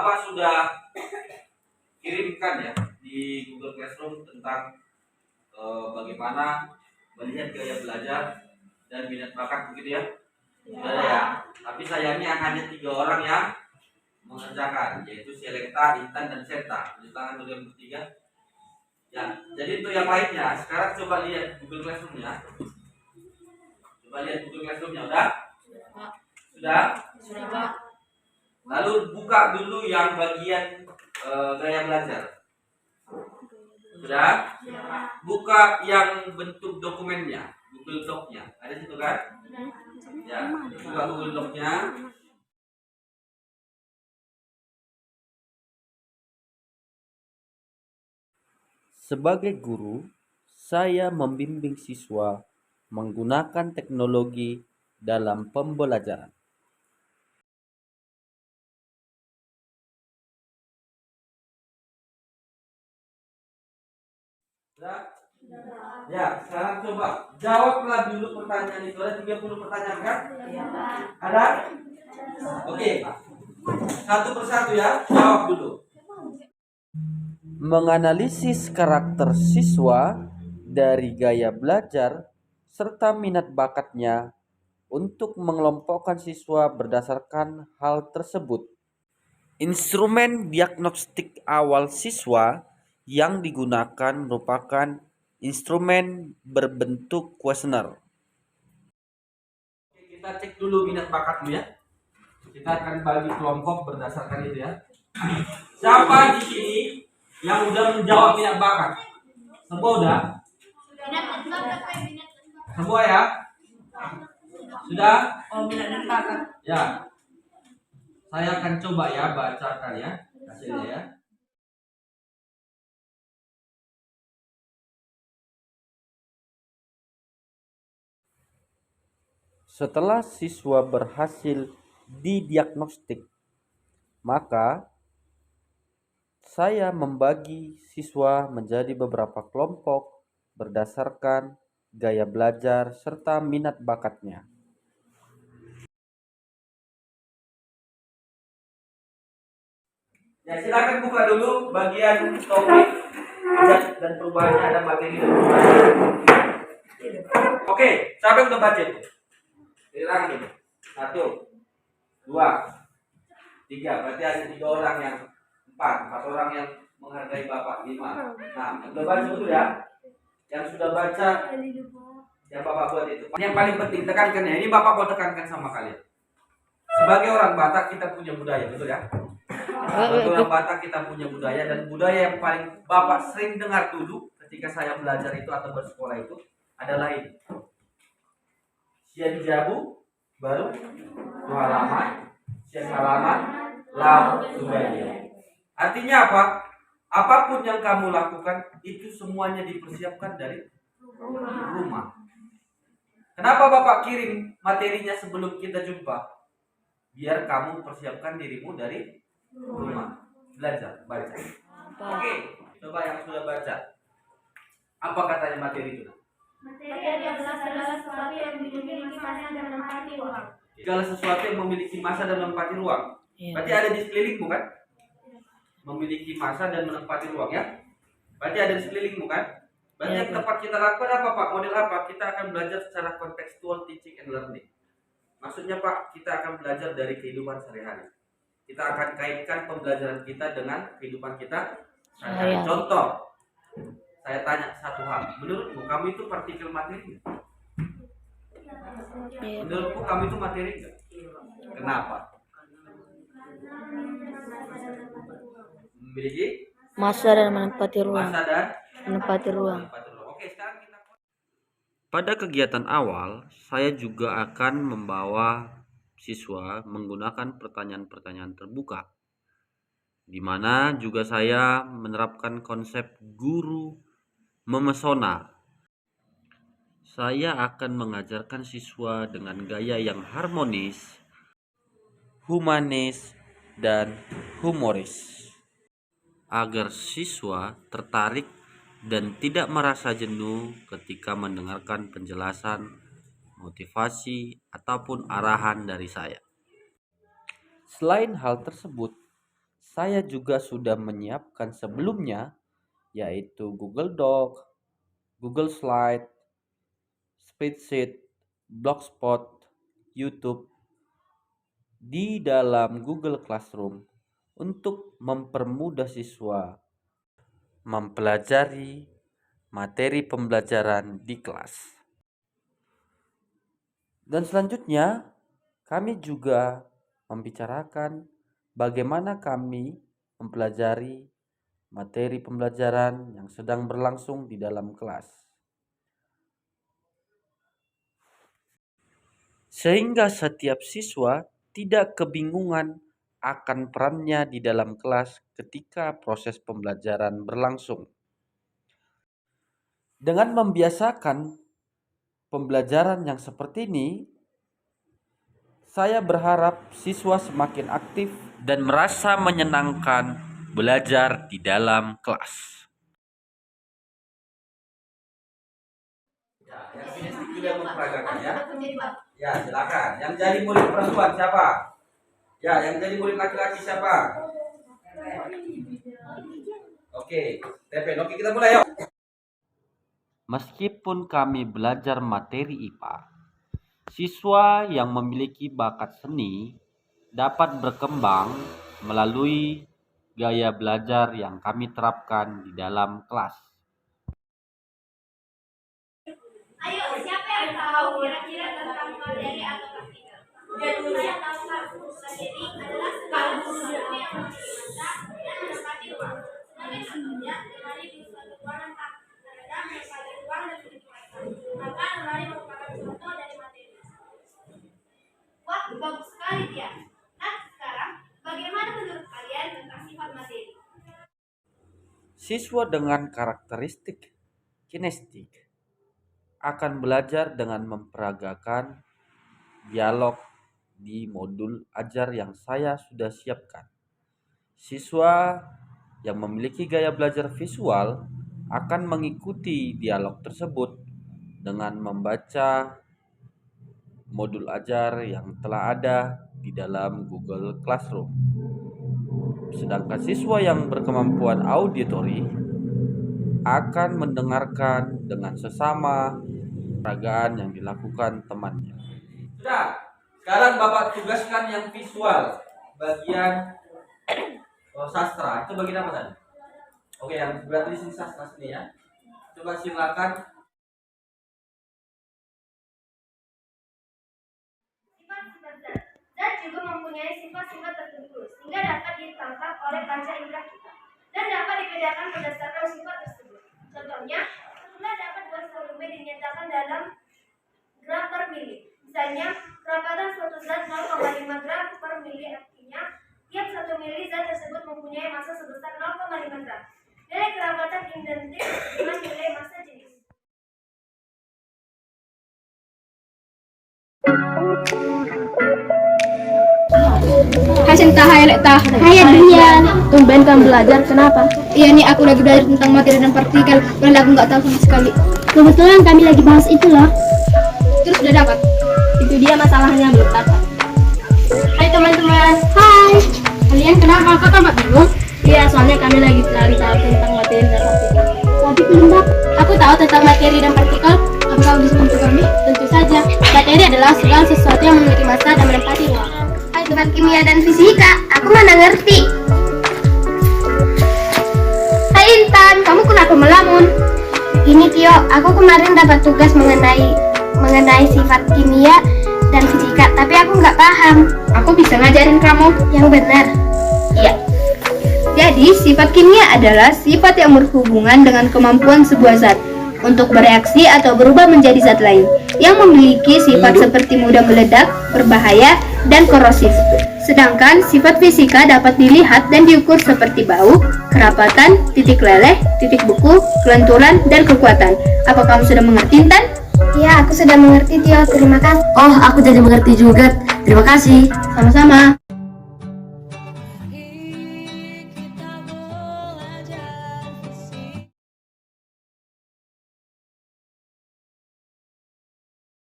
Bapak sudah kirimkan ya di Google Classroom tentang bagaimana melihat gaya belajar dan minat bakat begitu ya. Sudah ada ya. Tapi sayangnya hanya 3 orang yang mengerjakan, yaitu Selekta, Intan, dan Seta. Di tangan dulu yang bertiga. Ya, jadi untuk yang lainnya, sekarang coba lihat Google Classroom-nya. Coba lihat Google Classroom-nya, udah? Sudah? Sudah, Pak. Lalu buka dulu yang bagian gaya belajar. Sudah? Buka yang bentuk dokumennya, Google Doc-nya. Ada situ kan? Ya, buka Google Doc-nya. Sebagai guru, saya membimbing siswa menggunakan teknologi dalam pembelajaran. Sudah? Ya, sekarang coba jawablah dulu pertanyaan itu. Ada 30 pertanyaan kan? Ada? Oke. Satu persatu ya, jawab dulu. Menganalisis karakter siswa dari gaya belajar serta minat bakatnya untuk mengelompokkan siswa berdasarkan hal tersebut. Instrumen diagnostik awal siswa yang digunakan merupakan instrumen berbentuk kuesioner. Kita cek dulu minat bakatmu ya. Kita akan bagi kelompok berdasarkan itu ya. Siapa di sini yang udah menjawab minat bakat? Semua udah? Semua ya? Sudah? Oh, minat dan bakat. Ya. Saya akan coba ya bacakan ya hasilnya ya. Setelah siswa berhasil didiagnostik, maka saya membagi siswa menjadi beberapa kelompok berdasarkan gaya belajar serta minat bakatnya. Ya, silakan buka dulu bagian topik dan perubahannya, ada materi dan perubahan. Oke, siapa yang udah baca itu? Hilang ini. 1, 2, 3. Berarti ada 3 orang yang 4 orang yang menghargai Bapak. 5. Nah, yang udah baca betul ya? Yang sudah baca yang Bapak buat itu. Yang paling penting tekankan ya. Ini Bapak mau tekankan sama kalian. Sebagai orang Batak kita punya budaya, betul ya? Sebagai orang Batak kita punya budaya, dan budaya yang paling Bapak sering dengar dulu ketika saya belajar itu atau bersekolah itu adalah ini. Sian jabu baru 2 halaman, sian halaman lau subaya. Artinya apa? Apapun yang kamu lakukan itu semuanya dipersiapkan dari rumah. Kenapa Bapak kirim materinya sebelum kita jumpa? Biar kamu persiapkan dirimu dari rumah. Belajar, baca. Oke, coba yang sudah baca. Apa katanya materi itu? Materi adalah segala sesuatu yang memiliki masa dan menempati ruang. Segala sesuatu yang memiliki masa dan menempati ruang. Berarti ada di sekelilingmu kan? Memiliki masa dan menempati ruang ya. Berarti ada di sekelilingmu kan? Berarti yang tempat kita lakukan apa Pak? Model apa? Kita akan belajar secara kontekstual teaching and learning. Maksudnya Pak, kita akan belajar dari kehidupan sehari-hari. Kita akan kaitkan pembelajaran kita dengan kehidupan kita sehari-hari. Contoh, saya tanya satu hal. Menurutmu kamu itu partikel materi? Menurutmu kamu itu materi enggak? Kenapa? Memiliki Masa dan menempati ruang. masa dan Menempati ruang. Oke, sekarang kita Pada kegiatan awal, saya juga akan membawa siswa menggunakan pertanyaan-pertanyaan terbuka, di mana juga saya menerapkan konsep guru memesona. Saya akan mengajarkan siswa dengan gaya yang harmonis, humanis, dan humoris, agar siswa tertarik dan tidak merasa jenuh ketika mendengarkan penjelasan, motivasi, ataupun arahan dari saya. Selain hal tersebut, saya juga sudah menyiapkan sebelumnya, yaitu Google Doc, Google Slide, Spreadsheet, Blogspot, YouTube di dalam Google Classroom untuk mempermudah siswa mempelajari materi pembelajaran di kelas. Dan selanjutnya, kami juga membicarakan bagaimana kami mempelajari materi pembelajaran yang sedang berlangsung di dalam kelas. Sehingga setiap siswa tidak kebingungan akan perannya di dalam kelas ketika proses pembelajaran berlangsung. Dengan membiasakan pembelajaran yang seperti ini, saya berharap siswa semakin aktif dan merasa menyenangkan belajar di dalam kelas. Ya, yang kinestik juga memperagakan ya. Ya, silakan. Yang jadi murid perempuan siapa? Ya, yang jadi murid laki-laki siapa? Oke, Tepen. Oke, kita mulai yuk. Meskipun kami belajar materi IPA, siswa yang memiliki bakat seni dapat berkembang melalui gaya belajar yang kami terapkan di dalam kelas. Ayo, siapa yang tahu kira-kira tentang materi atau praktikal? Saya tahu materi adalah segala sesuatu yang memiliki masa dan menempati ruang. Sebagai contohnya, lemari di suatu ruangan tak ada menempati ruang dan begitu saja. Maka lemari merupakan contoh dari materi. Wah, bagus sekali dia. Nah, sekarang bagaimana menurut kalian tentang sifat materi? Siswa dengan karakteristik kinestik akan belajar dengan memperagakan dialog di modul ajar yang saya sudah siapkan. Siswa yang memiliki gaya belajar visual akan mengikuti dialog tersebut dengan membaca modul ajar yang telah ada di dalam Google Classroom. Sedangkan siswa yang berkemampuan auditori akan mendengarkan dengan sesama peragaan yang dilakukan temannya. Sudah. Sekarang Bapak tugaskan yang visual. Bagian sastra. Itu bagian apa tadi? Oke, yang berarti di sini sastra sini ya. Coba silakan. Sifat-sifat zat. Zat juga mempunyai sifat-sifat tertentu sehingga dapat ditangkap oleh panca indera kita dan dapat dibedakan berdasarkan sifat tersebut. Contohnya, setelah dapat buat volume dinyatakan dalam gram per mili. Misalnya, kerapatan suatu zat 0,5 gram per mili, artinya tiap 1 mili zat tersebut mempunyai massa sebesar 0,5 gram. Nilai kerapatan identik dengan nilai massa jenis. Hai Sinta, hai Lekta. Hai Adrian. Tumben kamu belajar, kenapa? Iya nih, aku lagi belajar tentang materi dan partikel. Padahal aku nggak tahu sama sekali. Kebetulan kami lagi bahas itu loh. Terus udah dapat? Itu dia masalahnya, belum dapat. Hai teman-teman. Hai. Kalian kenapa? Kok tampak bingung? Iya, soalnya kami lagi cari tahu tentang materi dan partikel. Tapi belum dapat. Aku tahu tentang materi dan partikel. Apa kamu bisa membantu kami? Tentu saja, materi adalah segala sesuatu yang memiliki massa dan menempati ruang. Hai sobat kimia dan fisika, aku mana ngerti. Hai Intan, kamu kenapa melamun? Ini Tio, aku kemarin dapat tugas mengenai sifat kimia dan fisika, tapi aku nggak paham. Aku bisa ngajarin kamu. Yang benar. Iya. Jadi, sifat kimia adalah sifat yang berhubungan dengan kemampuan sebuah zat untuk bereaksi atau berubah menjadi zat lain yang memiliki sifat seperti mudah meledak, berbahaya, dan korosif. Sedangkan sifat fisika dapat dilihat dan diukur seperti bau, kerapatan, titik leleh, titik beku, kelenturan, dan kekuatan. Apa kamu sudah mengerti, Intan? Ya, aku sudah mengerti Tio, terima kasih. Oh, aku jadi mengerti juga. Terima kasih. Sama-sama.